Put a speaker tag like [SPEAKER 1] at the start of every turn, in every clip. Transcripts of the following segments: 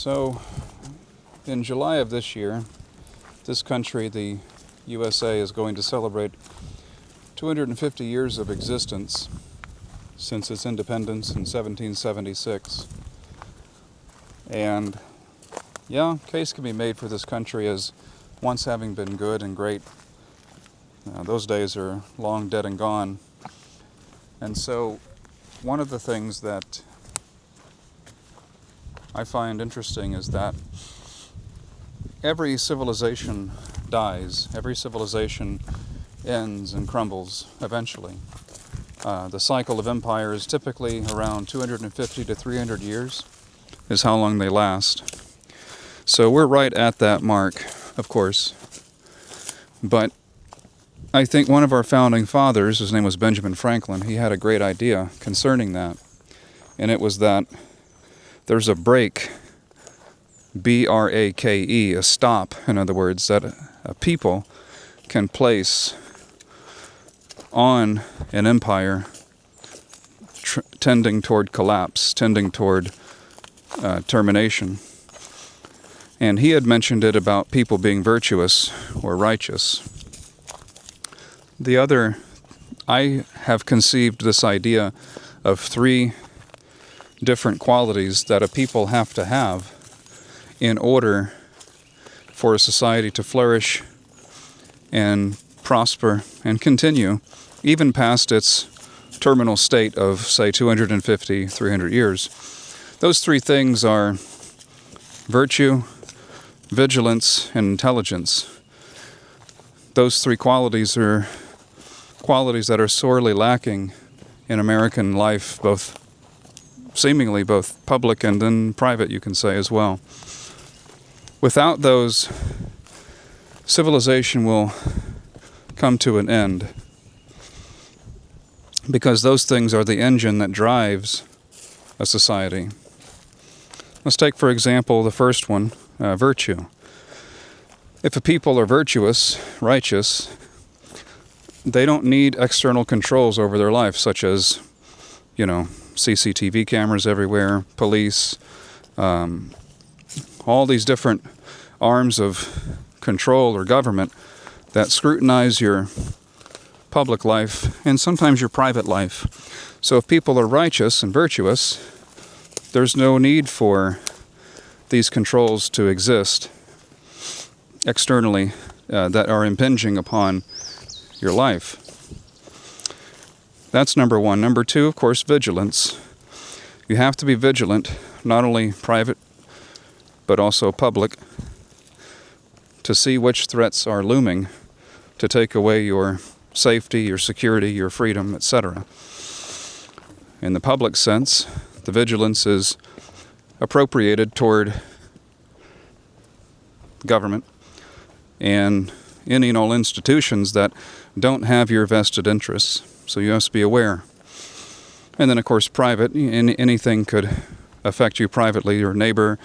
[SPEAKER 1] So, in July of this year, this country, the USA, is going to celebrate 250 years of existence since its independence in 1776. And yeah, case can be made for this country as once having been good and great. Those days are long dead and gone. And so one of the things that I find interesting is that every civilization dies. Every civilization ends and crumbles eventually. The cycle of empire is typically around 250 to 300 years is how long they last. So we're right at that mark, of course. But I think one of our founding fathers, his name was Benjamin Franklin, he had a great idea concerning that. And it was that there's a break, B-R-A-K-E, a stop, in other words, that a people can place on an empire tending toward collapse, tending toward termination. And he had mentioned it about people being virtuous or righteous. The other, I have conceived this idea of three different qualities that a people have to have in order for a society to flourish and prosper and continue even past its terminal state of, say, 250, 300 years. Those three things are virtue, vigilance, and intelligence. Those three qualities are qualities that are sorely lacking in American life, seemingly both public and then private, you can say, as well. Without those, civilization will come to an end, because those things are the engine that drives a society. Let's take, for example, the first one, virtue. If a people are virtuous, righteous, they don't need external controls over their life, such as, CCTV cameras everywhere, police, all these different arms of control or government that scrutinize your public life and sometimes your private life. So if people are righteous and virtuous, there's no need for these controls to exist externally that are impinging upon your life. That's number one. Number two, of course, vigilance. You have to be vigilant, not only private, but also public, to see which threats are looming to take away your safety, your security, your freedom, etc. In the public sense, the vigilance is appropriated toward government and any and all institutions that don't have your vested interests. So you must be aware. And then, of course, private. Anything could affect you privately, your neighbor,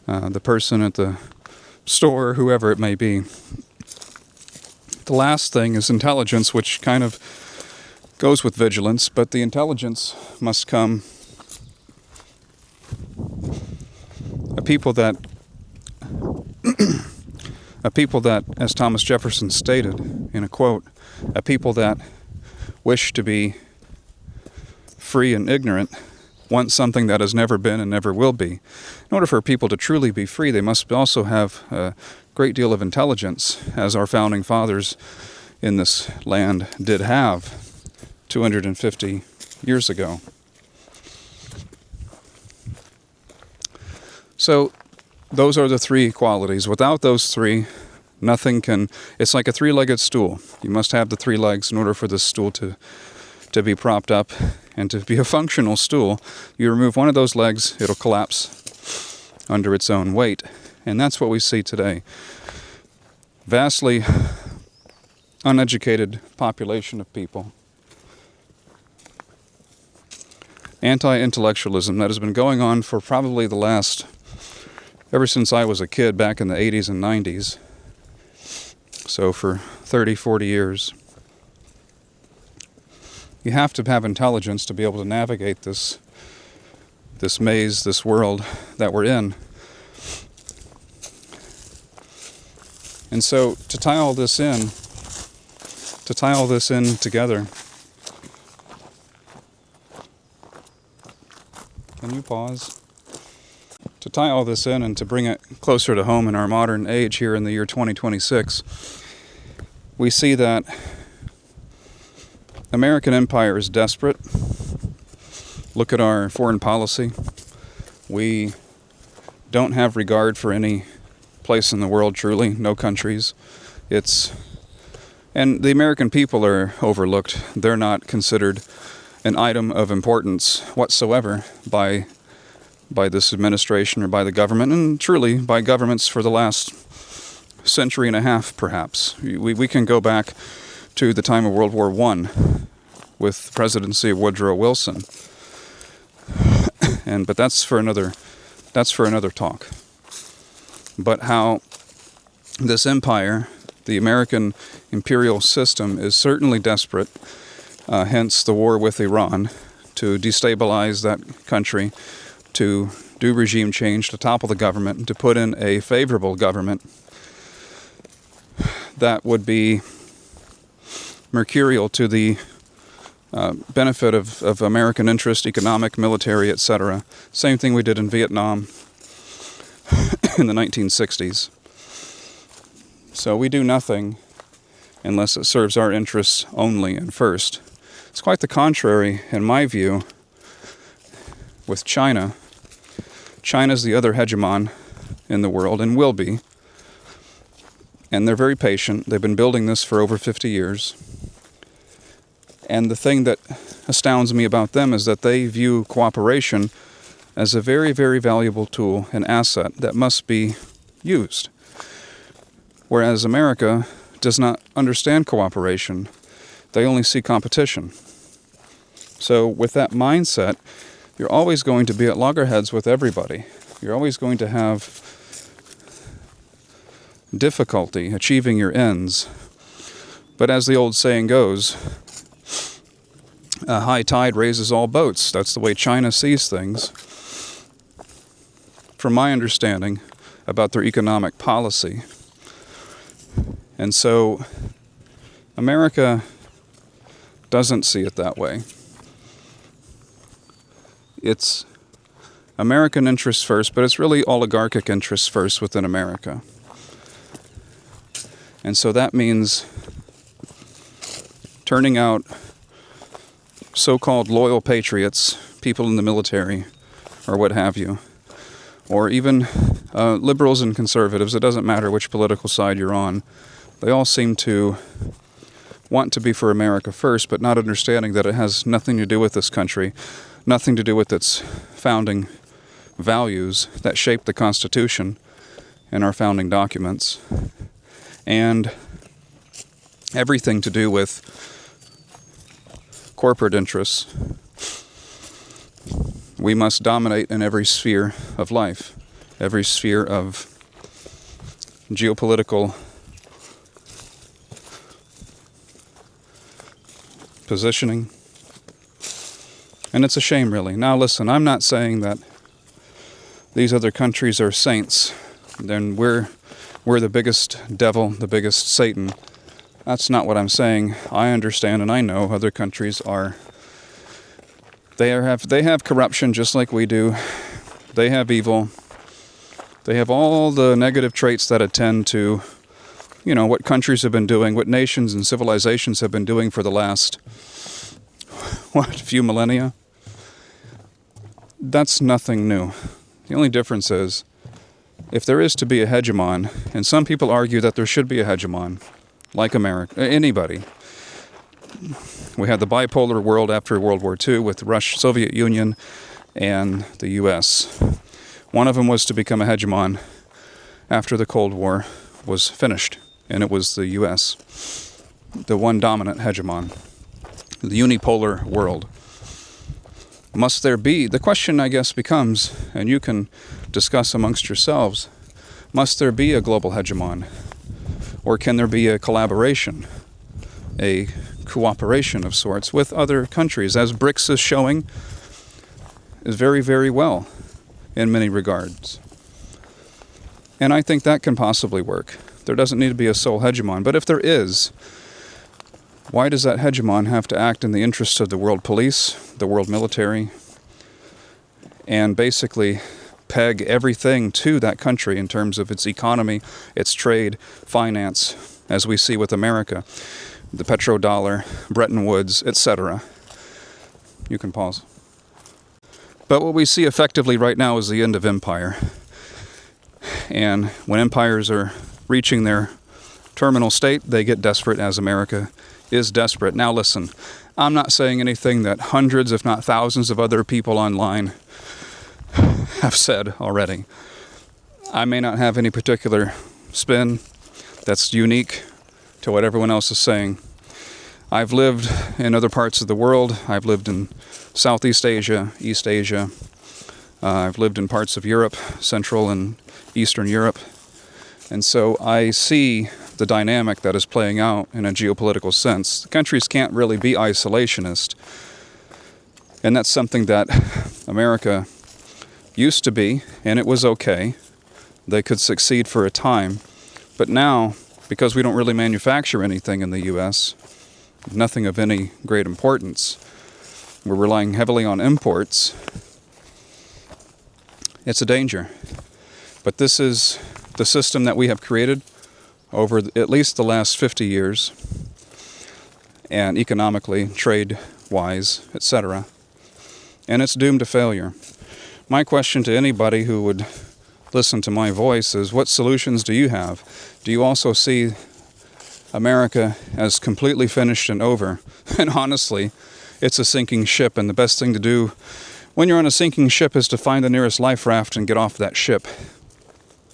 [SPEAKER 1] the person at the store, whoever it may be. The last thing is intelligence, which kind of goes with vigilance, but the intelligence must come. A people that, as Thomas Jefferson stated in a quote, a people that wish to be free and ignorant want something that has never been and never will be. In order for people to truly be free, they must also have a great deal of intelligence, as our founding fathers in this land did have 250 years ago. So those are the three qualities. Without those three, nothing can. It's like a three-legged stool. You must have the three legs in order for this stool to be propped up and to be a functional stool. You remove one of those legs, it'll collapse under its own weight. And that's what we see today. Vastly uneducated population of people. Anti-intellectualism that has been going on for probably ever since I was a kid back in the 80s and 90s. So for 30, 40 years. You have to have intelligence to be able to navigate this maze, this world that we're in. And so to tie all this in together, can you pause? To tie all this in and to bring it closer to home in our modern age here in the year 2026, we see that American empire is desperate. Look at our foreign policy. We don't have regard for any place in the world, truly, no countries. And the American people are overlooked. They're not considered an item of importance whatsoever by this administration or by the government, and truly by governments for the last century and a half, perhaps. We can go back to the time of World War I with the presidency of Woodrow Wilson. But that's for another talk. But how this empire, the American imperial system, is certainly desperate, hence the war with Iran, to destabilize that country, to do regime change, to topple the government, and to put in a favorable government that would be mercurial to the benefit of American interest, economic, military, etc. Same thing we did in Vietnam in the 1960s. So we do nothing unless it serves our interests only and first. It's quite the contrary, in my view, with China. China's the other hegemon in the world and will be. And they're very patient. They've been building this for over 50 years. And the thing that astounds me about them is that they view cooperation as a very, very valuable tool and asset that must be used. Whereas America does not understand cooperation. They only see competition. So with that mindset, you're always going to be at loggerheads with everybody. You're always going to have difficulty achieving your ends. But as the old saying goes, a high tide raises all boats. That's the way China sees things. From my understanding about their economic policy. And so America doesn't see it that way. It's American interests first, but it's really oligarchic interests first within America. And so that means turning out so-called loyal patriots, people in the military, or what have you, or even liberals and conservatives. It doesn't matter which political side you're on. They all seem to want to be for America first, but not understanding that it has nothing to do with this country, nothing to do with its founding values that shaped the Constitution and our founding documents, and everything to do with corporate interests. We must dominate in every sphere of life, every sphere of geopolitical positioning. And it's a shame, really. Now listen, I'm not saying that these other countries are saints. Then we're the biggest devil, the biggest Satan. That's not what I'm saying. I understand and I know other countries are. They have corruption just like we do. They have evil. They have all the negative traits that attend to, what countries have been doing, what nations and civilizations have been doing for the last, few millennia. That's nothing new. The only difference is, if there is to be a hegemon, and some people argue that there should be a hegemon, like America, anybody. We had the bipolar world after World War II with the Soviet Union and the U.S. One of them was to become a hegemon after the Cold War was finished, and it was the U.S., the one dominant hegemon, the unipolar world. Must there be, the question I guess becomes, and you can discuss amongst yourselves, must there be a global hegemon? Or can there be a collaboration, a cooperation of sorts with other countries, as BRICS is showing, is very, very well in many regards. And I think that can possibly work. There doesn't need to be a sole hegemon. But if there is, why does that hegemon have to act in the interests of the world police, the world military, and basically peg everything to that country in terms of its economy, its trade, finance, as we see with America, the petrodollar, Bretton Woods, etc.? You can pause. But what we see effectively right now is the end of empire. And when empires are reaching their terminal state, they get desperate, as America is desperate. Now listen, I'm not saying anything that hundreds, if not thousands, of other people online have said already. I may not have any particular spin that's unique to what everyone else is saying. I've lived in other parts of the world. I've lived in Southeast Asia, East Asia. I've lived in parts of Europe, Central and Eastern Europe. And so I see the dynamic that is playing out in a geopolitical sense. The countries can't really be isolationist. And that's something that America used to be, and it was okay. They could succeed for a time. But now, because we don't really manufacture anything in the U.S., nothing of any great importance, we're relying heavily on imports. It's a danger. But this is the system that we have created over at least the last 50 years, and economically, trade-wise, etc. And it's doomed to failure. My question to anybody who would listen to my voice is, what solutions do you have? Do you also see America as completely finished and over? And honestly, it's a sinking ship, and the best thing to do when you're on a sinking ship is to find the nearest life raft and get off that ship.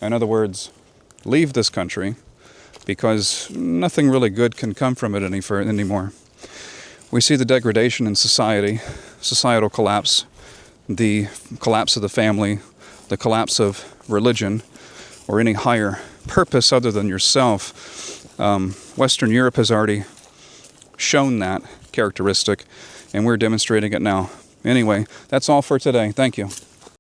[SPEAKER 1] In other words, leave this country, because nothing really good can come from it anymore. We see the degradation in society, societal collapse, the collapse of the family, the collapse of religion, or any higher purpose other than yourself. Western Europe has already shown that characteristic, and we're demonstrating it now. Anyway, that's all for today. Thank you.